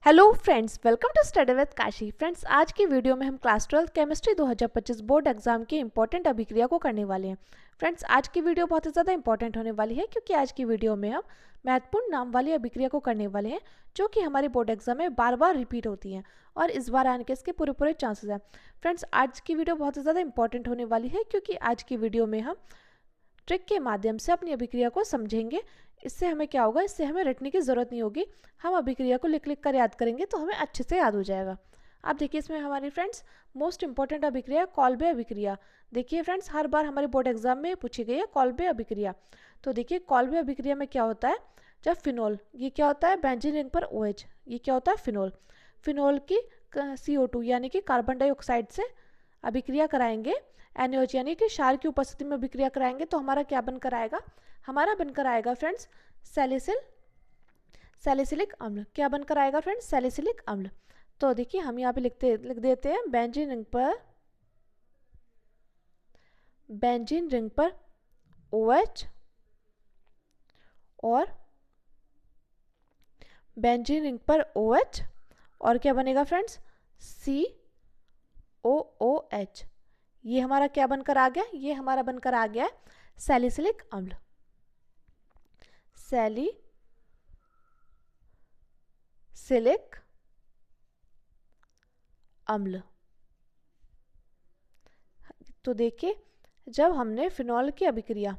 Hello friends, welcome to study with Kashi. Friends, आज की video में हम क्लास 12 केमिस्ट्री 2025 बोर्ड एग्जाम की इंपॉर्टेंट अभिक्रिया को करने वाले हैं। फ्रेंड्स, आज की वीडियो बहुत ही ज़्यादा इंपॉर्टेंट होने वाली है क्योंकि आज की वीडियो में हम महत्वपूर्ण नाम वाली अभिक्रिया को करने वाले हैं जो कि हमारे बोर्ड एग्जाम में बार बार रिपीट होती हैं और इस बार आने के इसके पूरे पूरे चांसेस हैं। फ्रेंड्स, आज की वीडियो बहुत ही ज़्यादा इंपॉर्टेंट होने वाली है क्योंकि आज की वीडियो में हम ट्रिक के माध्यम से अपनी अभिक्रिया को समझेंगे। इससे हमें क्या होगा, इससे हमें रटने की ज़रूरत नहीं होगी। हम अभिक्रिया को लिख लिख कर याद करेंगे तो हमें अच्छे से याद हो जाएगा। आप देखिए, इसमें हमारी फ्रेंड्स मोस्ट इंपॉर्टेंट अभिक्रिया कॉल्बे अभिक्रिया। देखिए फ्रेंड्स, हर बार हमारे बोर्ड एग्जाम में पूछी गई है कॉल्बे अभिक्रिया। तो देखिए, कॉल्बे अभिक्रिया में क्या होता है, जब फिनोल, ये क्या होता है, बेंजीन रिंग पर OH, ये क्या होता है, फिनोल। फिनोल की CO2 यानी कि कार्बन डाइऑक्साइड से अभिक्रिया कराएंगे, NaOH यानी कि क्षार की उपस्थिति में अभिक्रिया कराएंगे तो हमारा क्या बनकर आएगा, हमारा बनकर आएगा फ्रेंड्स सैलिसिलिक अम्ल। क्या बनकर आएगा फ्रेंड्स, सैलिसिलिक अम्ल। तो देखिए, हम यहाँ पे लिख देते हैं बेंजीन रिंग पर OH और बेंजीन रिंग पर OH और क्या बनेगा फ्रेंड्स, COOH। ये हमारा क्या बनकर आ गया, ये हमारा बनकर आ गया है सैलिसिलिक अम्ल। सैलिसिलिक अम्ल। तो देखिए, जब हमने फिनॉल की अभिक्रिया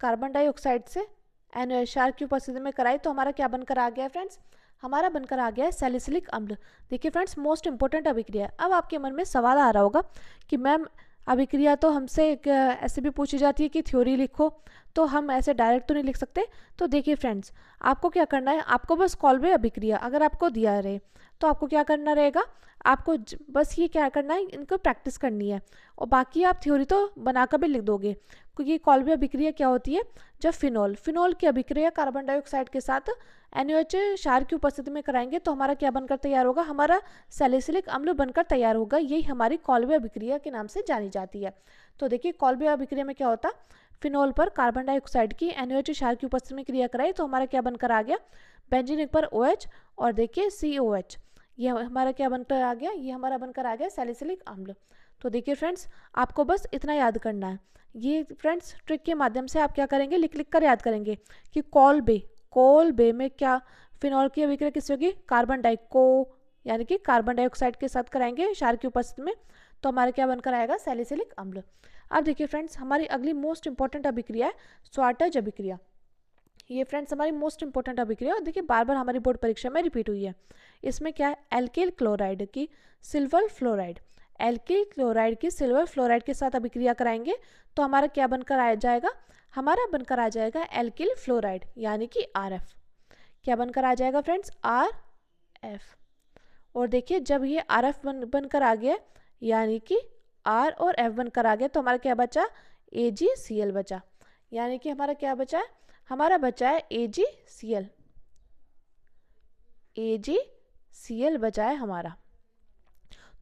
कार्बन डाइऑक्साइड से NaOH क्षार की उपस्थिति में कराई तो हमारा क्या बनकर आ गया है फ्रेंड्स, हमारा बनकर आ गया है सैलिसिलिक अम्ल। देखिए फ्रेंड्स, मोस्ट इंपॉर्टेंट अभिक्रिया है। अब आपके मन में सवाल आ रहा होगा कि मैम, अभिक्रिया तो हमसे ऐसे भी पूछी जाती है कि थ्योरी लिखो, तो हम ऐसे डायरेक्ट तो नहीं लिख सकते। तो देखिए फ्रेंड्स, आपको क्या करना है, आपको बस कॉल्बे अभिक्रिया अगर आपको दिया रहे तो आपको क्या करना रहेगा, आपको बस ये क्या करना है, इनको प्रैक्टिस करनी है और बाकी आप थ्योरी तो बनाकर भी लिख दोगे। क्योंकि कॉल्बे अभिक्रिया क्या होती है, जब फिनोल की अभिक्रिया कार्बन डाइऑक्साइड के साथ NaOH क्षार की उपस्थिति में कराएंगे तो हमारा क्या बनकर तैयार होगा, हमारा सैलिसिलिक अम्ल बनकर तैयार होगा। यही हमारी कॉल्बे अभिक्रिया के नाम से जानी जाती है। तो देखिए, कॉल्बे अभिक्रिया में क्या होता, फिनोल पर कार्बन डाइऑक्साइड की NaOH क्षार की उपस्थिति में क्रिया कराई तो हमारा क्या बनकर आ गया, बेंजीन रिंग पर OH और देखिए COH। ये हमारा क्या बनकर आ गया, ये हमारा बनकर आ गया सैलिसिलिक अम्ल। तो देखिए फ्रेंड्स, आपको बस इतना याद करना है। ये फ्रेंड्स ट्रिक के माध्यम से आप क्या करेंगे, लिख लिख कर याद करेंगे कि कॉल्बे में क्या फिनॉल की अभिक्रिया किससे होगी, यानी कि कार्बन डाइऑक्साइड के साथ कराएंगे क्षार की उपस्थिति में तो हमारा क्या बनकर आएगा, सैलिसिलिक अम्ल। अब देखिए फ्रेंड्स, हमारी अगली मोस्ट इंपॉर्टेंट अभिक्रिया है स्वार्टज अभिक्रिया। ये फ्रेंड्स हमारी मोस्ट इंपॉर्टेंट अभिक्रिया और देखिए बार बार हमारी बोर्ड परीक्षा में रिपीट हुई है। इसमें क्या है, एल्किल क्लोराइड की सिल्वर फ्लोराइड के साथ अभिक्रिया कराएंगे तो हमारा क्या बनकर आ जाएगा, हमारा बनकर आ जाएगा एल्किल फ्लोराइड यानी कि RF। क्या बनकर आ जाएगा फ्रेंड्स, RF। और देखिए, जब ये RF बनकर आ गया यानी कि R और F बनकर आ गया तो हमारा क्या बचा, AgCl बचा। यानी कि हमारा क्या बचा है, हमारा बचा है AgCl बचा है हमारा।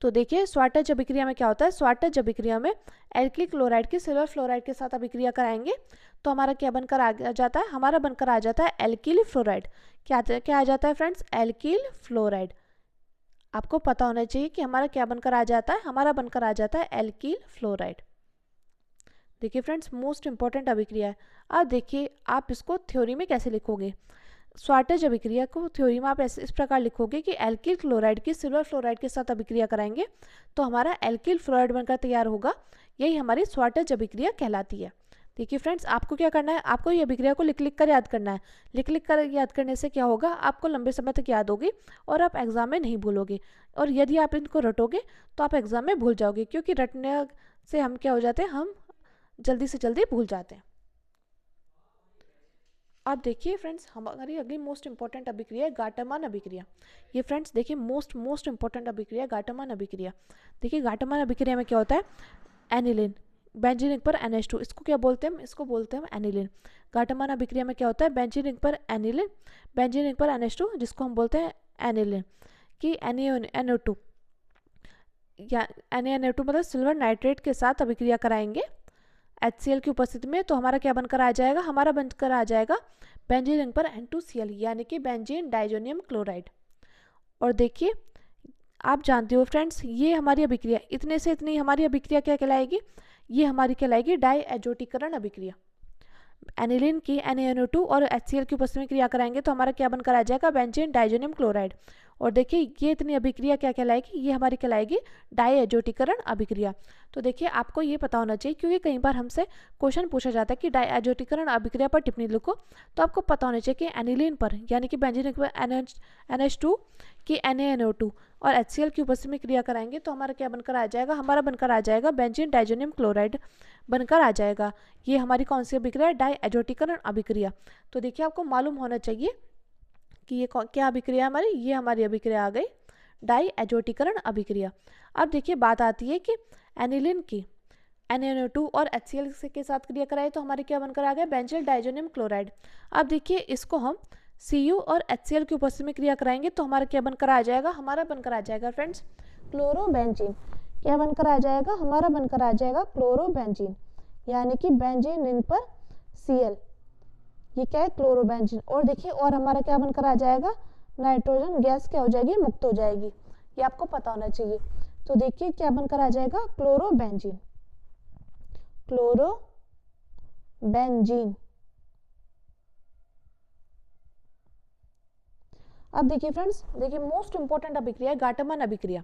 तो देखिए, स्वार्टज अभिक्रिया में क्या होता है, स्वार्टज अभिक्रिया में एल्किल क्लोराइड की सिल्वर फ्लोराइड के साथ अभिक्रिया कराएंगे तो हमारा क्या बनकर आ जाता है, हमारा बनकर आ जाता है एल्किल फ्लोराइड। क्या आ जाता है फ्रेंड्स, एल्किल फ्लोराइड। आपको पता होना चाहिए कि हमारा क्या बनकर आ जाता है, हमारा बनकर आ जाता है एल्किल फ्लोराइड। देखिए फ्रेंड्स, मोस्ट इंपॉर्टेंट अभिक्रिया है। अब देखिए, आप इसको थ्योरी में कैसे लिखोगे, स्वार्टज अभिक्रिया को थ्योरी में आप ऐसे इस प्रकार लिखोगे कि एल्किल क्लोराइड की सिल्वर फ्लोराइड के साथ अभिक्रिया कराएंगे तो हमारा एल्किल फ्लोराइड बनकर तैयार होगा। यही हमारी स्वार्टज अभिक्रिया कहलाती है। देखिए फ्रेंड्स, आपको क्या करना है, आपको ये अभिक्रिया को लिख लिख कर याद करना है। लिख लिख कर याद करने से क्या होगा, आपको लंबे समय तक याद होगी और आप एग्जाम में नहीं भूलोगे। और यदि आप इनको रटोगे तो आप एग्जाम में भूल जाओगे, क्योंकि रटने से हम क्या हो जाते हैं, हम जल्दी से जल्दी भूल जाते हैं। अब देखिए फ्रेंड्स, हमारी अगली मोस्ट इंपॉर्टेंट अभिक्रिया है गाटमान अभिक्रिया। ये फ्रेंड्स देखिए, मोस्ट इंपॉर्टेंट अभिक्रिया गाटमान अभिक्रिया। देखिए, गाटमान अभिक्रिया में क्या होता है, एनिलीन, बेंजीन रिंग पर NH2, इसको क्या बोलते हैं हम, इसको बोलते हैं हम एनिलीन। गाटमान अभिक्रिया में क्या होता है, बेंजीन रिंग पर एनिलीन, बेंजीन रिंग पर NH2 जिसको हम बोलते हैं एनिलीन की NaNO2 या NaNO2 मतलब सिल्वर नाइट्रेट के साथ अभिक्रिया कराएंगे HCl की उपस्थिति में तो हमारा क्या बनकर आ जाएगा, हमारा बनकर आ जाएगा बेंजीन रिंग पर N2Cl यानी कि बेंजीन डाइजोनियम क्लोराइड। और देखिए आप जानते हो फ्रेंड्स, ये हमारी अभिक्रिया इतने से इतनी हमारी अभिक्रिया क्या कहलाएगी, ये हमारी कहलाएगी डाई एजोटीकरण अभिक्रिया। एनिलीन की NaNO2 और HCl की उपस्थिति में क्रिया कराएंगे तो हमारा क्या बनकर आ जाएगा, बेंजीन डाइजोनियम क्लोराइड। और देखिए ये इतनी अभिक्रिया क्या कहलाएगी, ये हमारी कहलाएगी डाई एजोटीकरण अभिक्रिया। तो देखिए आपको ये पता होना चाहिए, क्योंकि कई बार हमसे क्वेश्चन पूछा जाता है कि डाई एजोटीकरण अभिक्रिया पर टिप्पणी लिखो, तो आपको पता होना चाहिए कि एनिलीन पर यानी कि बेंजीन पर NH2 की NaNO2 और HCl की उपस्थिति में क्रिया कराएंगे तो हमारा क्या बनकर आ जाएगा, हमारा बनकर आ जाएगा बेंजीन डाइजोनियम क्लोराइड बनकर आ जाएगा। ये हमारी कौन सी अभिक्रिया है, डाई एजोटीकरण अभिक्रिया। तो देखिए आपको मालूम होना चाहिए कि ये क्या अभिक्रिया है हमारी, ये हमारी अभिक्रिया आ गई डाई एजोटीकरण अभिक्रिया। अब देखिए बात आती है कि एनिलीन की NaNO2 और HCl के साथ क्रिया कराए तो हमारे क्या बनकर आ गया, बेंजीन डाइजोनियम क्लोराइड। अब देखिए इसको हम Cu और HCl की उपस्थिति में क्रिया कराएंगे तो हमारा क्या बनकर आ जाएगा, हमारा बनकर आ जाएगा फ्रेंड्स क्लोरोबेंजीन। क्या बनकर आ जाएगा, हमारा बनकर आ जाएगा क्लोरोबेंजीन, यानी कि बेंजीन रिंग पर Cl, ये क्या है क्लोरोबेंजीन। और देखिए और हमारा क्या बनकर आ जाएगा, नाइट्रोजन गैस क्या हो जाएगी, मुक्त हो जाएगी, ये आपको पता होना चाहिए। तो देखिए क्या बनकर आ जाएगा, क्लोरोबेंजीन, क्लोरोबेंजीन। अब देखिए फ्रेंड्स, देखिए मोस्ट इंपॉर्टेंट अभिक्रिया है गाटमन अभिक्रिया।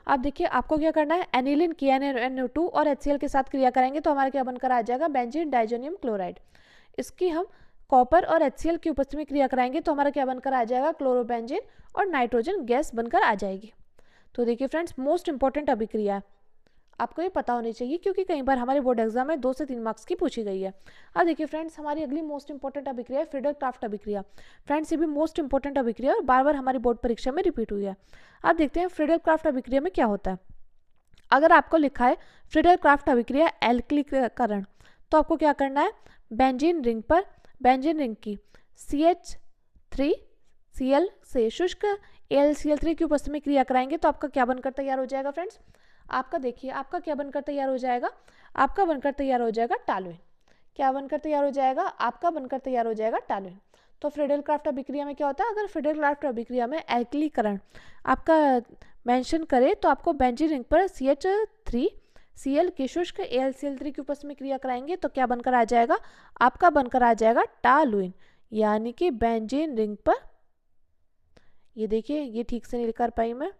अब देखिए आपको क्या करना है, एनिलीन की NaNO2 और HCl के साथ क्रिया करेंगे तो हमारा क्या बनकर आ जाएगा, बेंजीन डाइजोनियम क्लोराइड। इसकी हम कॉपर और HCl की उपस्थिति में क्रिया कराएंगे तो हमारा क्या बनकर आ जाएगा, क्लोरोबेंजीन और नाइट्रोजन गैस बनकर आ जाएगी। तो देखिए फ्रेंड्स मोस्ट इंपॉर्टेंट अभिक्रिया है, आपको ये पता होनी चाहिए, क्योंकि कई बार हमारे बोर्ड एग्जाम में 2 से 3 मार्क्स की पूछी गई है। अब देखिए फ्रेंड्स हमारी अगली मोस्ट इंपॉर्टेंट अभिक्रिया है फ्रीडल क्राफ्ट अभिक्रिया। फ्रेंड्स ये भी मोस्ट इंपॉर्टेंट अभिक्रिया और बार बार हमारी बोर्ड परीक्षा में रिपीट हुई है। अब देखते हैं फ्रीडल क्राफ्ट अभिक्रिया में क्या होता है। अगर आपको लिखा है फ्रीडल क्राफ्ट अभिक्रिया एल्किलीकरण, तो आपको क्या करना है, बेंजीन रिंग पर बेंजीन रिंग की CH3Cl से शुष्क AlCl3 की उपस्थिति में क्रिया कराएंगे तो आपका क्या बनकर तैयार हो जाएगा फ्रेंड्स, आपका देखिए आपका क्या बनकर तैयार हो जाएगा, आपका बनकर तैयार हो जाएगा टालुइन। क्या बनकर तैयार हो जाएगा, आपका बनकर तैयार हो जाएगा टालुइन। तो फ्रीडल क्राफ्ट अभिक्रिया में क्या होता है, अगर फ्रीडल क्राफ्ट अभिक्रिया में एल्किलीकरण आपका मेंशन करे तो आपको बेंजीन रिंग पर CH3Cl की शुष्क AlCl3 की उपस्थिति में क्रिया कराएंगे तो क्या बनकर आ जाएगा, आपका बनकर आ जाएगा टालुइन, यानी कि बेंजीन रिंग पर, ये देखिए ये ठीक से नहीं लिख पाई मैं,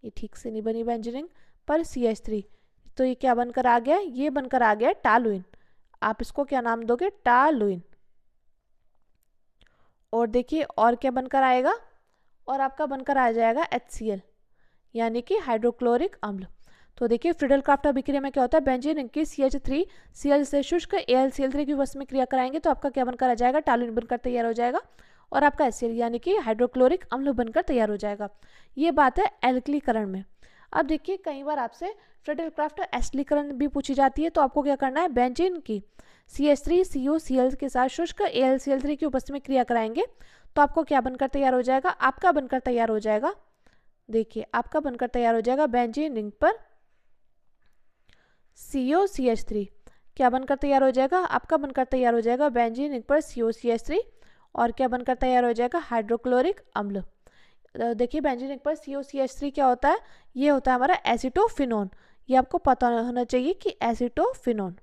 ये ठीक से नहीं बनी बेंजीन रिंग पर CH3, तो ये क्या बनकर आ गया, ये बनकर आ गया टालुइन। आप इसको क्या नाम दोगे, टालुइन। और देखिए और क्या बनकर आएगा, और आपका बनकर आ जाएगा HCl, यानी कि हाइड्रोक्लोरिक अम्ल। तो देखिए फ्रीडल क्राफ्ट अभिक्रिया में क्या होता है, बेंजीन रिंग की CH3Cl से शुष्क AlCl3 की उपस्थिति में क्रिया कराएंगे तो आपका क्या बनकर आ जाएगा, टालुइन बनकर तैयार हो जाएगा और आपका HCl यानी कि हाइड्रोक्लोरिक अम्ल बनकर तैयार हो जाएगा। ये बात है एल्किलीकरण में। अब देखिए कई बार आपसे फ्रीडल क्राफ्ट एसिडीकरण भी पूछी जाती है तो आपको क्या करना है, बेंजीन की CH3CuCl के साथ शुष्क AlCl3 की उपस्थिति में क्रिया कराएंगे तो आपको क्या बनकर तैयार हो जाएगा, आपका बनकर तैयार हो जाएगा, देखिए आपका बनकर तैयार हो जाएगा बेंजीन रिंग पर COCH3। क्या बनकर तैयार हो जाएगा, आपका बनकर तैयार हो जाएगा बेंजीन रिंग पर COCH3 और क्या बनकर तैयार हो जाएगा, हाइड्रोक्लोरिक अम्ल। देखिए बेंजीन रिंग पर COCH3 क्या होता है, ये होता है हमारा एसीटोफिनोन। ये आपको पता होना चाहिए कि एसीटोफिनोन,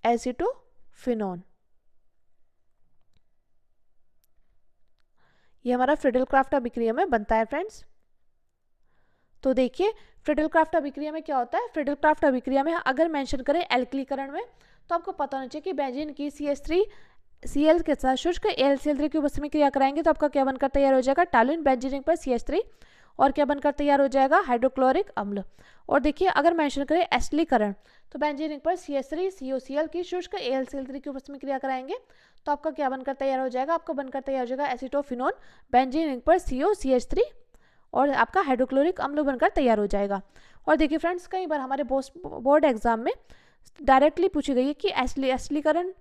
एसीटोफिनोन ये हमारा फ्रीडल क्राफ्ट अभिक्रिया में बनता है फ्रेंड्स। तो देखिए फ्रीडल क्राफ्ट अभिक्रिया में क्या होता है, फ्रीडल क्राफ्ट अभिक्रिया में अगर मेंशन करें एल्किलीकरण में तो आपको पता होना चाहिए कि बेंजीन की CH3Cl के साथ शुष्क AlCl3 की उपस्थिति में क्रिया कराएंगे तो आपका क्या बनकर तैयार हो जाएगा, टालुइन। बेंजीन रिंग पर CH3 और क्या बनकर तैयार हो जाएगा, हाइड्रोक्लोरिक अम्ल। और देखिए अगर मेंशन करें एसिडीकरण तो बेंजीन रिंग पर CH3CuCl की शुष्क AlCl3 की उपस्थिति में क्रिया कराएंगे तो आपका क्या बनकर तैयार हो जाएगा, आपका बनकर तैयार हो जाएगा एसीटोफिनोन। बेंजीन रिंग पर COCH3 और आपका हाइड्रोक्लोरिक अम्ल बनकर तैयार हो जाएगा। और देखिए फ्रेंड्स कई बार हमारे बोर्ड एग्जाम में डायरेक्टली पूछी गई है कि एसिडीकरण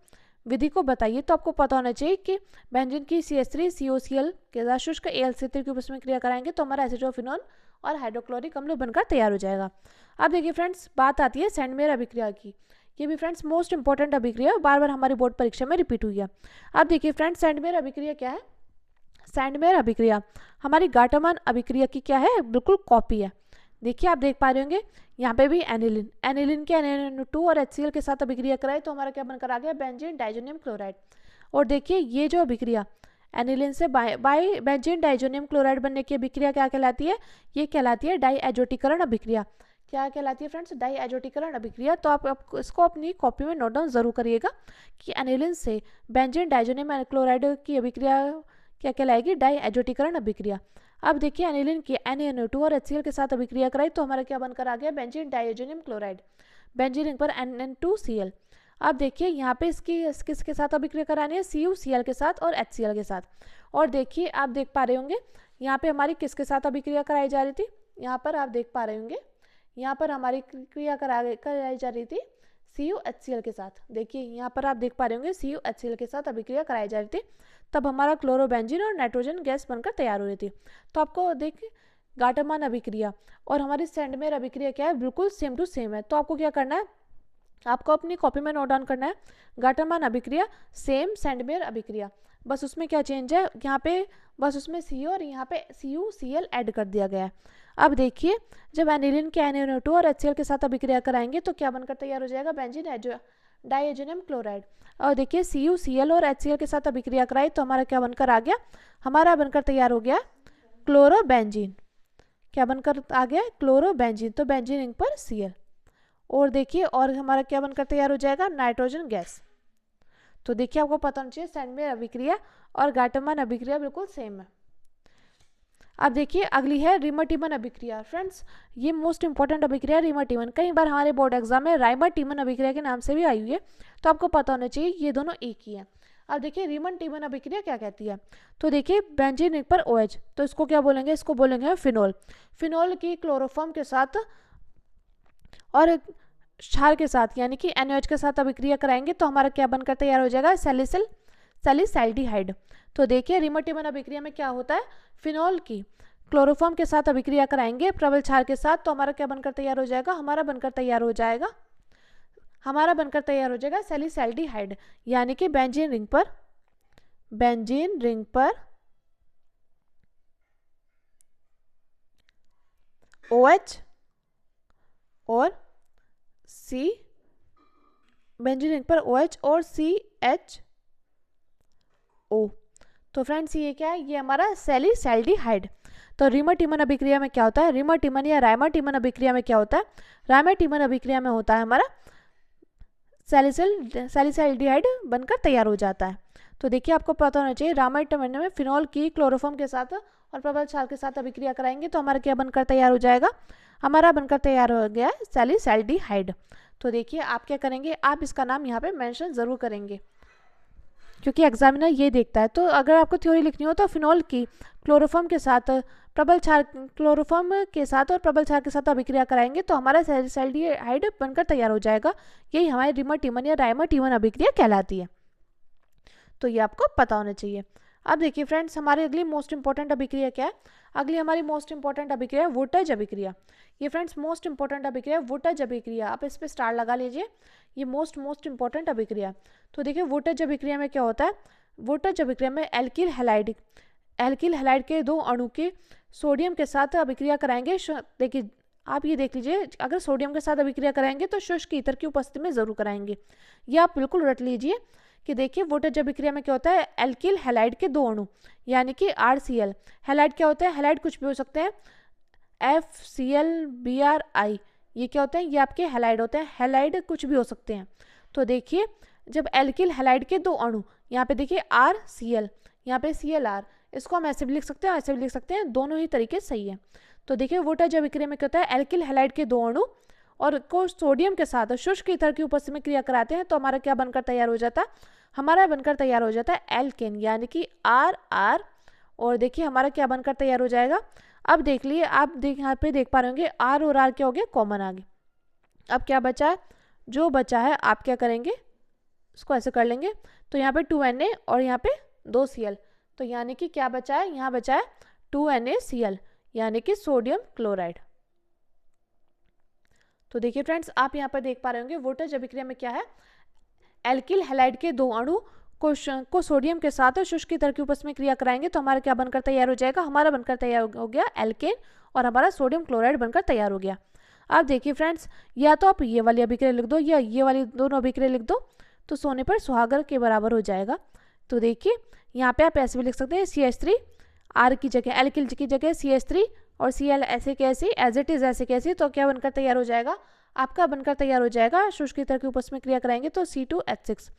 विधि को बताइए तो आपको पता होना चाहिए कि बेंजीन की CH3CuCl के साथ शुष्क AlCl3 की उपस्थिति में क्रिया कराएंगे तो हमारा एसीटोफिनोन और हाइड्रोक्लोरिक अम्ल बनकर तैयार हो जाएगा। अब देखिए फ्रेंड्स बात आती है सैंडमेयर अभिक्रिया की। ये भी फ्रेंड्स मोस्ट इंपॉर्टेंट अभिक्रिया बार बार हमारी बोर्ड परीक्षा में रिपीट हुई है। अब देखिए फ्रेंड्स सैंडमेयर अभिक्रिया क्या है, सैंडमेयर अभिक्रिया हमारी गाटरमान अभिक्रिया की क्या है, बिल्कुल कॉपी है। देखिए आप देख पा रहे होंगे यहाँ पे भी एनिलिन के NaNO2 और HCl के साथ अभिक्रिया कराए तो हमारा क्या बनकर आ गया, बेंजीन डाइजोनियम क्लोराइड। और देखिए ये जो अभिक्रिया एनिलिन से बाई बेंजीन डाइजोनियम क्लोराइड बनने की अभिक्रिया क्या कहलाती है, ये कहलाती है डाईएजोटीकरण अभिक्रिया। क्या कहलाती है फ्रेंड्स, डाईएजोटीकरण अभिक्रिया। तो आप इसको अपनी कॉपी में नोट डाउन जरूर करिएगा कि एनिलिन से बेंजीन डाइजोनियम क्लोराइड की अभिक्रिया क्या कहलाएगी, डाईएजोटीकरण अभिक्रिया। अब देखिए एनिलिन की NaNO2 और HCl के साथ अभिक्रिया कराई तो हमारा क्या बनकर आ गया, benzene diazonium chloride. Benzene ring पर NN2Cl। अब देखिए यहाँ पे किसके साथ अभिक्रिया करानी है, CuCl के साथ और HCl के साथ। और देखिए आप देख पा रहे होंगे यहाँ पे हमारी किसके साथ अभिक्रिया कराई जा रही थी, यहाँ पर आप देख पा रहे होंगे यहाँ पर हमारी क्रिया कराई जा रही थी CuHCl के साथ। देखिए यहाँ पर आप देख पा रहे होंगे CuHCl के साथ अभिक्रिया कराई जा रही थी, तब हमारा क्लोरोबेंजीन और नाइट्रोजन गैस बनकर तैयार हो रही थी। तो आपको देखिए गाटरमान अभिक्रिया और हमारी सैंडमेयर अभिक्रिया क्या है, बिल्कुल सेम टू सेम है। तो आपको क्या करना है, आपको अपनी कॉपी में नोट डाउन करना है गाटरमान अभिक्रिया सेम सैंडमेयर अभिक्रिया, बस उसमें क्या चेंज है, यहाँ पे बस उसमें Cu और यहाँ पे CuCl ऐड कर दिया गया है। अब देखिए जब एनिलिन के NaNO2 और HCl के साथ अभिक्रिया कराएंगे तो क्या बनकर तैयार हो जाएगा, बेंजीन डाइएजोनियम क्लोराइड। और देखिए CuCl और HCl के साथ अभिक्रिया कराई तो हमारा क्या बनकर आ गया, हमारा बनकर तैयार हो गया क्लोरोबेंजीन। क्या बनकर आ गया, क्लोरोबेंजीन। तो बेंजीन रिंग पर Cl। और देखिए और हमारा क्या बनकर तैयार हो जाएगा, नाइट्रोजन गैस। तो देखिए आपको पता होना चाहिए सैंडमेयर अभिक्रिया और गाटरमान अभिक्रिया बिल्कुल सेम है। अब देखिए अगली है रिमर-टीमन अभिक्रिया। फ्रेंड्स ये मोस्ट इंपॉर्टेंट अभिक्रिया रिमर-टीमन, कई बार हमारे बोर्ड एग्जाम में राइमर-टीमन अभिक्रिया के नाम से भी आई हुई है, तो आपको पता होना चाहिए ये दोनों एक ही है। अब देखिए रिमर-टीमन अभिक्रिया क्या कहती है, तो देखिए बेंजीन रिंग पर OH, तो इसको क्या बोलेंगे, इसको बोलेंगे फिनोल। फिनोल की क्लोरोफॉर्म के साथ और क्षार के साथ यानी कि NaOH के साथ अभिक्रिया कराएंगे तो हमारा क्या बनकर तैयार हो जाएगा, सैलिसैल्डिहाइड। तो देखिए रिमर-टीमन अभिक्रिया में क्या होता है, फिनोल की क्लोरोफॉर्म के साथ अभिक्रिया कराएंगे प्रबल क्षार के साथ तो हमारा क्या बनकर तैयार हो जाएगा, हमारा बनकर तैयार हो जाएगा सैलिसैल्डिहाइड। यानी कि बेंजीन रिंग पर OH और बेंजीन रिंग पर OH और CHO। तो फ्रेंड्स ये क्या है, ये हमारा सैलिसैल्डिहाइड। तो रिमर-टीमन अभिक्रिया में क्या होता है, रिमर-टीमन या राइमर-टीमन अभिक्रिया में क्या होता है, राइमर-टीमन अभिक्रिया में होता है हमारा सैलिसैल्डिहाइड बनकर तैयार हो जाता है। तो देखिए आपको पता होना चाहिए राइमर-टीमन में फिनोल की क्लोरोफॉर्म के साथ और प्रबल क्षार के साथ अभिक्रिया कराएंगे तो हमारा क्या बनकर तैयार हो जाएगा, हमारा बनकर तैयार हो गया सैलिसैल्डिहाइड। तो देखिए आप क्या करेंगे, आप इसका नाम यहाँ पे मेंशन जरूर करेंगे क्योंकि एग्जामिनर ये देखता है। तो अगर आपको थ्योरी लिखनी हो तो फिनोल की क्लोरोफॉर्म के साथ और प्रबल क्षार के साथ अभिक्रिया कराएंगे तो हमारा सैलिसैल्डिहाइड बनकर तैयार हो जाएगा। यही हमारी रिमर-टीमन या राइमर-टीमन अभिक्रिया कहलाती है। तो ये आपको पता होना चाहिए। अब देखिए फ्रेंड्स हमारी अगली मोस्ट इंपॉर्टेंट अभिक्रिया क्या है, अगली हमारी मोस्ट इंपॉर्टेंट अभिक्रिया है वुटज अभिक्रिया। ये फ्रेंड्स मोस्ट इंपॉर्टेंट अभिक्रिया वुटज अभिक्रिया, आप इस पे स्टार लगा लीजिए, ये मोस्ट इंपॉर्टेंट अभिक्रिया। तो देखिए वुटज अभिक्रिया में क्या होता है, वुटज अभिक्रिया में एल्किल हैलाइड के दो अणु के सोडियम के साथ अभिक्रिया कराएंगे। देखिए आप ये देख लीजिए, अगर सोडियम के साथ अभिक्रिया कराएंगे तो शुष्क ईथर की उपस्थिति में जरूर कराएंगे, ये आप बिल्कुल रट लीजिए कि देखिए वुटज अभिक्रिया में क्या होता है, एल्किल हैलाइड के दो अणु यानी कि RCl। हैलाइड क्या होता है, हैलाइड कुछ भी हो सकते हैं, FCl-Bri, ये क्या होते हैं, ये आपके हैलाइड होते हैं, हैलाइड कुछ भी हो सकते हैं। तो देखिए जब एल्किल हैलाइड के दो अणु, यहाँ पे देखिए RCl, यहाँ पे ClR, इसको हम ऐसे भी लिख सकते हैं ऐसे भी लिख सकते हैं, दोनों ही तरीके सही है। तो देखिए वुटज अभिक्रिया में क्या होता है, एल्किल हैलाइड के दो अणु और को सोडियम के साथ शुष्क ईथर की उपस्थिति में क्रिया कराते हैं तो हमारा क्या बनकर तैयार हो जाता है, हमारा बनकर तैयार हो जाता है एल्केन यानी कि RR। और देखिए हमारा क्या बनकर तैयार हो जाएगा, अब देख लिए आप यहाँ पे देख पा रहे होंगे R और R क्या हो गया, कॉमन आ गए। अब क्या बचा है, जो बचा है आप क्या करेंगे, इसको ऐसे कर लेंगे, तो यहाँ पे 2Na और यहाँ पे 2Cl, तो यानी कि क्या बचा है, यहाँ बचा है 2NaCl यानी कि सोडियम क्लोराइड। तो देखिए फ्रेंड्स आप यहाँ पर देख पा रहे होंगे वुटज अभिक्रिया में क्या है, एल्किल हैलाइड के दो अणु को सोडियम के साथ शुष्क की तरकीब में क्रिया कराएंगे तो हमारा क्या बनकर तैयार हो जाएगा, हमारा बनकर तैयार हो गया एल्केन और हमारा सोडियम क्लोराइड बनकर तैयार हो गया। अब देखिए फ्रेंड्स, या तो आप ये वाली अभिक्रिया लिख दो या ये वाली दोनों अभिक्रिया लिख दो तो सोने पर सुहागा के बराबर हो जाएगा। तो देखिए यहाँ पे आप ऐसे भी लिख सकते हैं CH3 R की जगह एल्किल की जगह CH3 और Cl ऐसे कैसी एज इट इज ऐसे कैसी, तो क्या बनकर तैयार हो जाएगा, आपका बनकर तैयार हो जाएगा शुष्क की तरकीब में क्रिया कराएंगे तो C2H6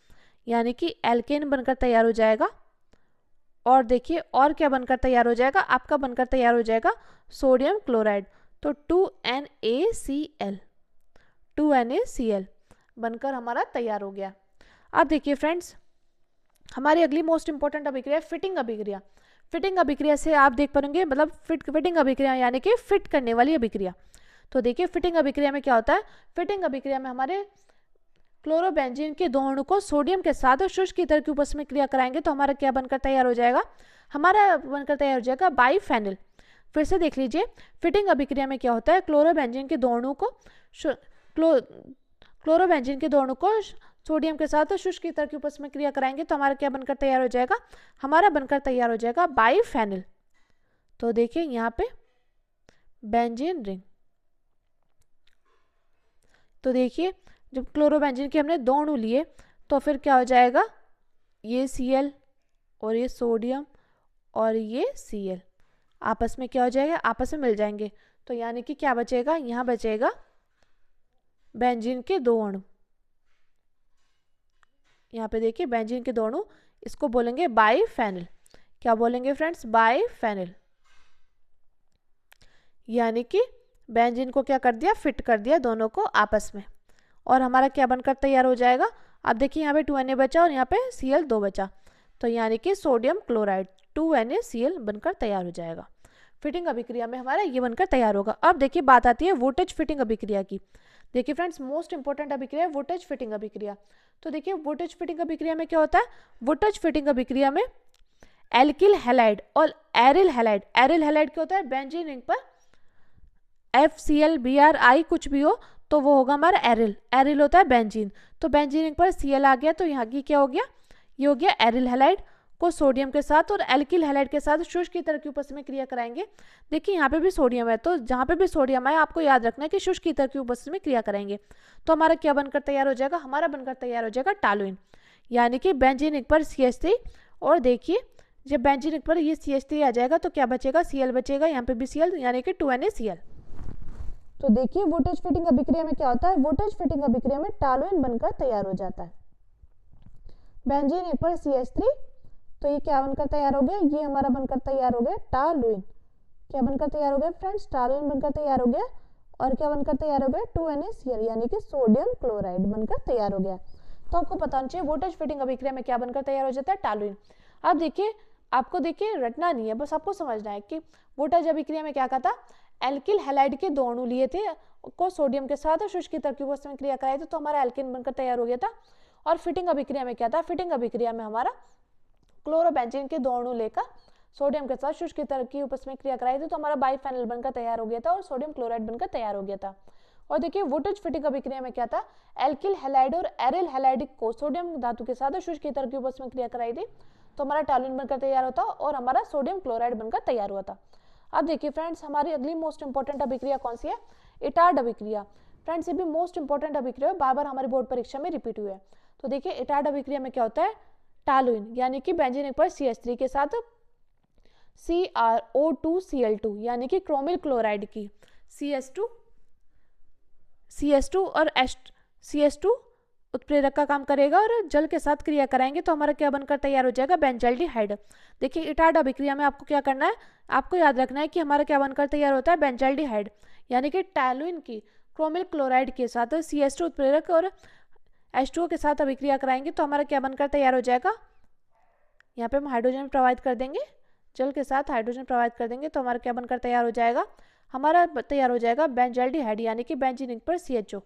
यानी कि एल्केन बनकर तैयार हो जाएगा। और देखिए और क्या बनकर तैयार हो जाएगा, आपका बनकर तैयार हो जाएगा सोडियम क्लोराइड, तो 2NaCl बनकर हमारा तैयार हो गया। अब देखिए फ्रेंड्स, हमारी अगली मोस्ट इंपॉर्टेंट अभिक्रिया फिटिंग अभिक्रिया। फिटिंग अभिक्रिया से आप देख पाएंगे मतलब फिटिंग अभिक्रिया यानी कि फिट करने वाली अभिक्रिया। तो देखिए फिटिंग अभिक्रिया में क्या होता है, फिटिंग अभिक्रिया में हमारे क्लोरोबेंजीन के दो अणु को सोडियम के साथ शुष्क की तरकीब में क्रिया कराएंगे तो हमारा क्या बनकर तैयार हो जाएगा, हमारा बनकर तैयार हो जाएगा बाइफेनिल। फिर से देख लीजिए, फिटिंग अभिक्रिया में क्या होता है, क्लोरोबेंजीन के दो अणु को सोडियम के साथ शुष्क की तरकीब में क्रिया कराएंगे तो हमारा क्या बनकर तैयार हो जाएगा, हमारा बनकर तैयार हो जाएगा बाइफेनिल। तो देखिए यहाँ पे बेंजीन रिंग, तो देखिए जब क्लोरोबेंजीन के हमने दो अणु लिए तो फिर क्या हो जाएगा, ये Cl और ये सोडियम और ये Cl आपस में क्या हो जाएगा, आपस में मिल जाएंगे। तो यानी कि क्या बचेगा, यहाँ बचेगा बेंजीन के दो अणु, यहाँ पे देखिए बेंजीन के दो अणु, इसको बोलेंगे बाइफेनिल। क्या बोलेंगे फ्रेंड्स, बाइफेनिल। यानी कि बेंजीन को क्या कर दिया, फिट कर दिया दोनों को आपस में, और हमारा क्या बनकर तैयार हो जाएगा। अब देखिए यहाँ पे 2Na बचा और यहाँ पे Cl 2 बचा, तो यानी कि सोडियम क्लोराइड 2NaCl बनकर तैयार हो जाएगा। फिटिंग अभिक्रिया में हमारा ये बनकर तैयार होगा। अब देखिए बात आती है वोल्टेज फिटिंग अभिक्रिया की। देखिए फ्रेंड्स, मोस्ट इंपॉर्टेंट अभिक्रिया है वोल्टेज फिटिंग अभिक्रिया। तो देखिए वोल्टेज फिटिंग अभिक्रिया में क्या होता है, वोल्टेज फिटिंग अभिक्रिया में एल्किल हैलाइड और एरिल हैलाइड, एरिल हैलाइड क्या होता है, बेंजीन रिंग पर FCl Bri कुछ भी हो तो वो होगा हमारा एरिल, एरिल होता है बेंजीन, तो बेंजीन रिंग पर Cl आ गया तो यहाँ की क्या हो गया, ये हो गया एरिल हैलाइड को सोडियम के साथ और एल्किल हैलाइड के साथ शुष्क की तरकीब में क्रिया कराएंगे। देखिए यहाँ पे भी सोडियम है, तो जहाँ पे भी सोडियम है आपको याद रखना है कि शुष्क की तरकीब में क्रिया करेंगे तो हमारा क्या बनकर तैयार हो जाएगा, हमारा बनकर तैयार हो जाएगा टालुइन, यानी कि बेंजीन रिंग पर CH3 और देखिए जब बेंजीन रिंग पर ये CH3 आ जाएगा तो क्या बचेगा, Cl बचेगा, यहाँ पे भी Cl यानी कि 2NaCl। तो देखिए वोल्टेज फिटिंग अभिक्रिया में क्या होता है, वोल्टेज फिटिंग अभिक्रिया में टालुइन बनकर तैयार हो जाता है। बेंजीन रिंग पर CH3, तो ये क्या बनकर तैयार हो गया, ये हमारा बनकर तैयार हो गया टालुइन। क्या बनकर तैयार हो गया फ्रेंड्स, टालुइन बनकर तैयार हो गया, और क्या बनकर तैयार हो गया 2NaCl यानी कि सोडियम क्लोराइड बनकर तैयार हो गया। तो आपको पता होना चाहिए वोल्टेज फिटिंग अभिक्रिया में क्या बनकर तैयार हो जाता है, टालुइन। अब देखिए आपको देखिए रटना नहीं है, बस आपको समझना है कि वोल्टेज अभिक्रिया में क्या कहा था, एल्किल हैलाइड के दो अणु लिए थे को सोडियम के साथ शुष्क की तरकीब में क्रिया कराई थी तो हमारा एल्केन बनकर तैयार हो गया था। और फिटिंग अभिक्रिया में क्या था, फिटिंग अभिक्रिया में हमारा क्लोरोबेंजीन के दो अणु लेकर सोडियम के साथ शुष्क की तरकीब में क्रिया कराई थी तो हमारा बाइफेनिल बनकर तैयार हो गया था और सोडियम क्लोराइड बनकर तैयार हो गया था। और देखिए वोल्टेज फिटिंग अभिक्रिया में क्या था, एल्किल हैलाइड और एरिल हैलाइड को सोडियम धातु के साथ शुष्क की तरकीब में क्रिया कराई थी तो हमारा टालुइन बनकर तैयार होता और हमारा सोडियम क्लोराइड बनकर तैयार हुआ था। अब देखिए फ्रेंड्स, हमारी अगली मोस्ट इंपॉर्टेंट अभिक्रिया कौन सी है, इटार्ड अभिक्रिया। फ्रेंड्स ये भी मोस्ट इंपॉर्टेंट अभिक्रिया बार बार हमारी बोर्ड परीक्षा में रिपीट हुई है। तो देखिए इटार्ड अभिक्रिया में क्या होता है, टालुइन यानी कि बेंजीन रिंग पर CH3 के साथ CrO2Cl2 यानी कि क्रोमिल क्लोराइड की CH2 और CH2 उत्प्रेरक का काम करेगा और जल के साथ क्रिया कराएंगे तो हमारा क्या बनकर तैयार हो जाएगा, बेंजाल्डिहाइड। देखिए इटार्ड अभिक्रिया में आपको क्या करना है, आपको याद रखना है कि हमारा क्या बनकर तैयार होता है, बेंजाल्डिहाइड, यानी कि टालुइन की क्रोमिल क्लोराइड के साथ CH2 उत्प्रेरक और H2O के साथ अभिक्रिया कराएंगे तो हमारा क्या बनकर तैयार हो जाएगा, यहाँ पे हम हाइड्रोजन प्रोवाइड कर देंगे, जल के साथ हाइड्रोजन प्रोवाइड कर देंगे तो हमारा क्या बनकर तैयार हो जाएगा, हमारा तैयार हो जाएगा बेंजाल्डिहाइड यानी कि बेंजीन रिंग पर CHO।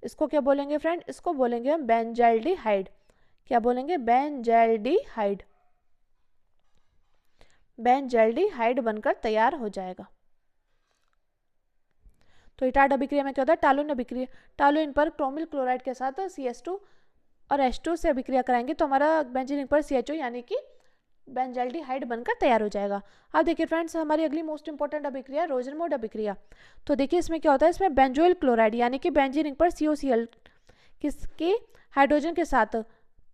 इसको क्या बोलेंगे फ्रेंड, इसको बोलेंगे हम बेंजाल्डिहाइड। क्या बोलेंगे, बेंजाल्डिहाइड, बेंजाल्डिहाइड बनकर तैयार हो जाएगा। तो इटार्ड अभिक्रिया में क्या होता है, टालुइन अभिक्रिया, टालुइन पर क्रोमिल क्लोराइड के साथ CH2 और H2 से अभिक्रिया कराएंगे तो हमारा बेंजीन रिंग पर CHO यानी कि बेंजाल्डिहाइड बनकर तैयार हो जाएगा। अब देखिए फ्रेंड्स, हमारी अगली मोस्ट इंपॉर्टेंट अभिक्रिया रोजनमोड अभिक्रिया। तो देखिए इसमें क्या होता है, इसमें बेंजोइल क्लोराइड यानी कि बेंजीन रिंग पर COCl किसके हाइड्रोजन के साथ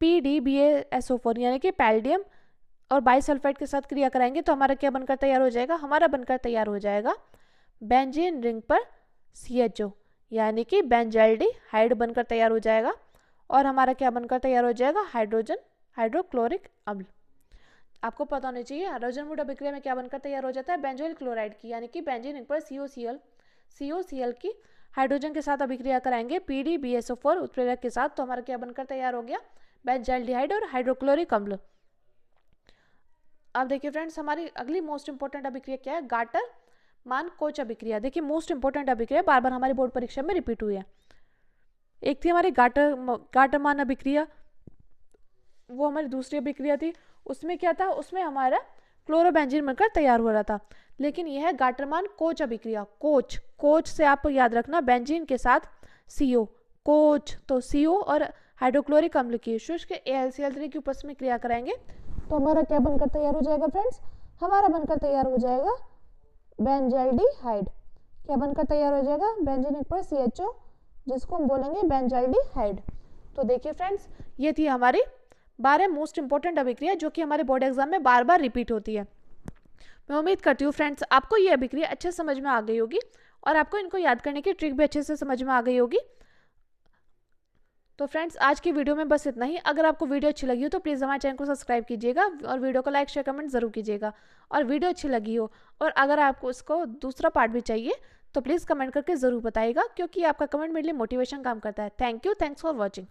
PDBaSO4 यानी कि पैल्डियम और बाइसल्फाइड के साथ क्रिया कराएंगे तो हमारा क्या बनकर तैयार हो जाएगा, हमारा बनकर तैयार हो जाएगा बेंजीन रिंग पर CHO यानी कि बेंजाल्डिहाइड बनकर तैयार हो जाएगा। और हमारा क्या बनकर तैयार हो जाएगा, हाइड्रोक्लोरिक अम्ल। आपको पता होना चाहिए रोजनमोड अभिक्रिया में क्या बनकर तैयार हो जाता है, बेंजोइल क्लोराइड की यानी कि बेंजीन रिंग पर COCl की हाइड्रोजन के साथ अभिक्रिया कराएंगे PDBaSO4 उत्प्रेरक के साथ तो हमारा क्या बनकर तैयार हो गया, बेंजाल्डिहाइड और हाइड्रोक्लोरिक अम्ल। अब देखिए फ्रेंड्स, हमारी अगली मोस्ट इंपॉर्टेंट अभिक्रिया क्या है, गाटर मान कोच अभिक्रिया। देखिए मोस्ट इंपॉर्टेंट अभिक्रिया बार बार हमारी बोर्ड परीक्षा में रिपीट हुई है। एक थी हमारी गाटर मान अभिक्रिया, वो हमारी दूसरी अभिक्रिया थी। उसमें क्या था, उसमें हमारा क्लोरोबेंजीन बनकर तैयार हो रहा था। लेकिन यह है गाटरमान कोच अभिक्रिया। कोच से आप याद रखना बेंजीन के साथ CO, कोच तो CO और हाइड्रोक्लोरिक अम्ल की शुष्क AlCl3 की उपस्थिति में क्रिया कराएंगे तो हमारा क्या बनकर तैयार हो जाएगा फ्रेंड्स, हमारा बनकर तैयार हो जाएगा बेंजाल्डिहाइड। क्या बनकर तैयार हो जाएगा, बेंजीन रिंग पर CHO जिसको हम बोलेंगे बेंजाल्डिहाइड। तो देखिए फ्रेंड्स, ये थी हमारी 12 मोस्ट इंपॉर्टेंट अभिक्रिया जो कि हमारे बोर्ड एग्जाम में बार बार रिपीट होती है। मैं उम्मीद करती हूँ फ्रेंड्स आपको ये अभिक्रिया अच्छे समझ में आ गई होगी और आपको इनको याद करने की ट्रिक भी अच्छे से समझ में आ गई होगी। तो फ्रेंड्स आज की वीडियो में बस इतना ही। अगर आपको वीडियो अच्छी लगी हो तो प्लीज़ हमारे चैनल को सब्सक्राइब कीजिएगा और वीडियो को लाइक शेयर कमेंट जरूर कीजिएगा। और वीडियो अच्छी लगी हो और अगर आपको इसको दूसरा पार्ट भी चाहिए तो प्लीज़ कमेंट करके ज़रूर बताइएगा, क्योंकि आपका कमेंट मेरे लिए मोटिवेशन काम करता है। Thank you, thanks for watching.